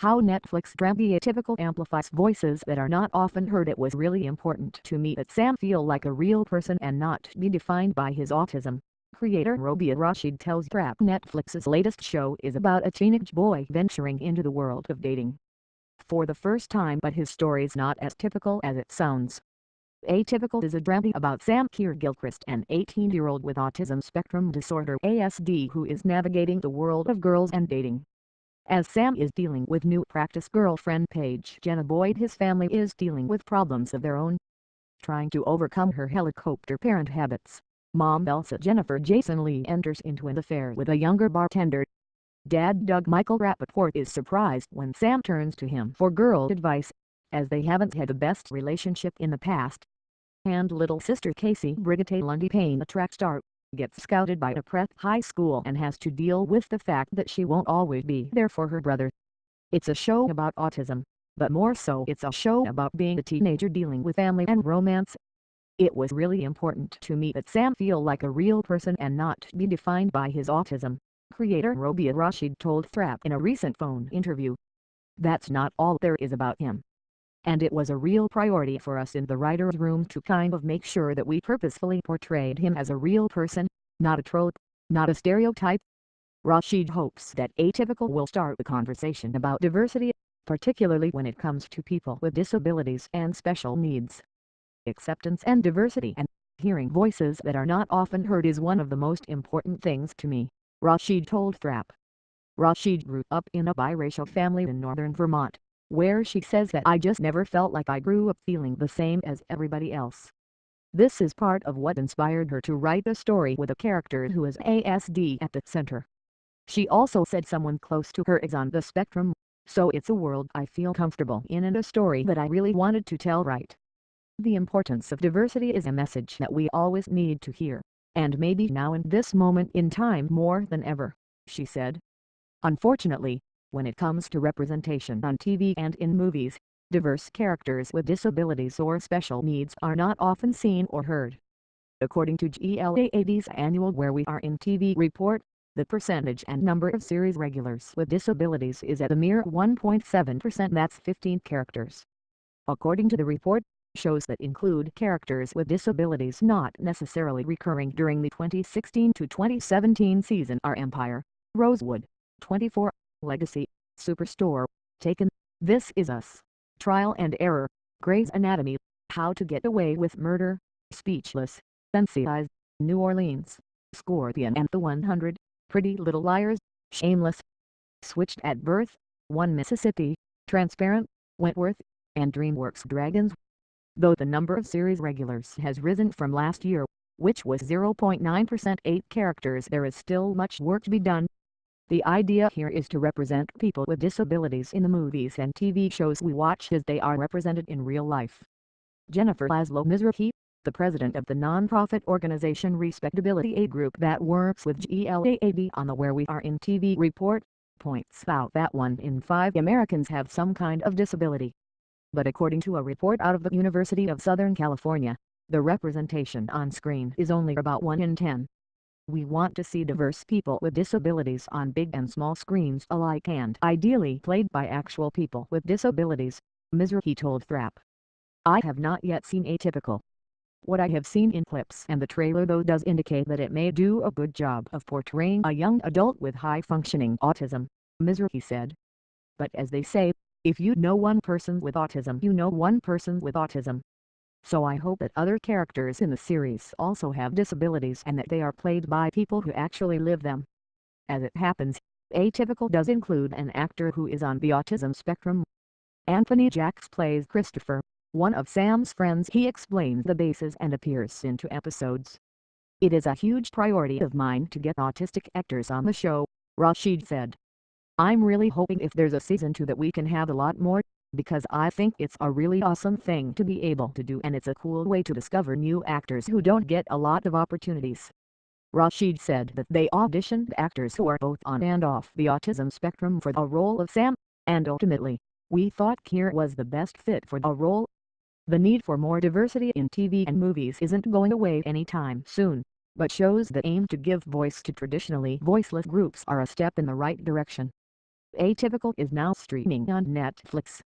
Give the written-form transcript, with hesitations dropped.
How Netflix Dramedy Atypical Amplifies voices that are not often heard. It was really important to me that Sam feel like a real person and not be defined by his autism. Creator Robia Rashid tells Trap Netflix's latest show is about a teenage boy venturing into the world of dating for the first time, but his story's not as typical as it sounds. Atypical is a drama about Sam Gilchrist, an 18-year-old with autism spectrum disorder (ASD) who is navigating the world of girls and dating. As Sam is dealing with new practice girlfriend Paige Jenna Boyd, his family is dealing with problems of their own, trying to overcome her helicopter parent habits. Mom Elsa Jennifer Jason Lee enters into an affair with a younger bartender. Dad Doug Michael Rappaport is surprised when Sam turns to him for girl advice, as they haven't had the best relationship in the past. And little sister Casey Brigitte Lundy Payne, a track star, gets scouted by a prep high school and has to deal with the fact that she won't always be there for her brother. It's a show about autism, but more so it's a show about being a teenager dealing with family and romance. It was really important to me that Sam feel like a real person and not be defined by his autism, creator Robia Rashid told Thrap in a recent phone interview. That's not all there is about him. And it was a real priority for us in the writer's room to kind of make sure that we purposefully portrayed him as a real person, not a trope, not a stereotype. Rashid hopes that Atypical will start the conversation about diversity, particularly when it comes to people with disabilities and special needs. Acceptance and diversity and hearing voices that are not often heard is one of the most important things to me, Rashid told Thrap. Rashid grew up in a biracial family in northern Vermont, where she says that I just never felt like I grew up feeling the same as everybody else. This is part of what inspired her to write a story with a character who is ASD at the center. She also said someone close to her is on the spectrum, so it's a world I feel comfortable in and a story that I really wanted to tell right. The importance of diversity is a message that we always need to hear, and maybe now in this moment in time more than ever, she said. Unfortunately, when it comes to representation on TV and in movies, diverse characters with disabilities or special needs are not often seen or heard. According to GLAAD's annual Where We Are in TV report, the percentage and number of series regulars with disabilities is at a mere 1.7%, that's 15 characters. According to the report, shows that include characters with disabilities not necessarily recurring during the 2016 to 2017 season are Empire, Rosewood, 24, Legacy, Superstore, Taken, This Is Us, Trial and Error, Grey's Anatomy, How to Get Away with Murder, Speechless, Sensitized, New Orleans, Scorpion and the 100, Pretty Little Liars, Shameless, Switched at Birth, One Mississippi, Transparent, Wentworth, and DreamWorks Dragons. Though the number of series regulars has risen from last year, which was 0.9%, 8 characters, there is still much work to be done. The idea here is to represent people with disabilities in the movies and TV shows we watch as they are represented in real life. Jennifer Laszlo Mizrahi, the president of the non-profit organization Respectability, a group that works with GLAAD on the Where We Are in TV report, points out that 1 in 5 Americans have some kind of disability. But according to a report out of the University of Southern California, the representation on screen is only about 1 in 10. We want to see diverse people with disabilities on big and small screens alike and ideally played by actual people with disabilities, Mizrahi told Thrap. I have not yet seen Atypical. What I have seen in clips and the trailer though does indicate that it may do a good job of portraying a young adult with high-functioning autism, Mizrahi said. But as they say, if you know one person with autism, you know one person with autism. So I hope that other characters in the series also have disabilities and that they are played by people who actually live them. As it happens, Atypical does include an actor who is on the autism spectrum. Anthony Jacks plays Christopher, one of Sam's friends. He explains the basis and appears in 2 episodes. It is a huge priority of mine to get autistic actors on the show, Rashid said. I'm really hoping if there's a season 2 that we can have a lot more, because I think it's a really awesome thing to be able to do and it's a cool way to discover new actors who don't get a lot of opportunities. Rashid said that they auditioned actors who are both on and off the autism spectrum for the role of Sam, and ultimately, we thought Keir was the best fit for the role. The need for more diversity in TV and movies isn't going away anytime soon, but shows that aim to give voice to traditionally voiceless groups are a step in the right direction. Atypical is now streaming on Netflix.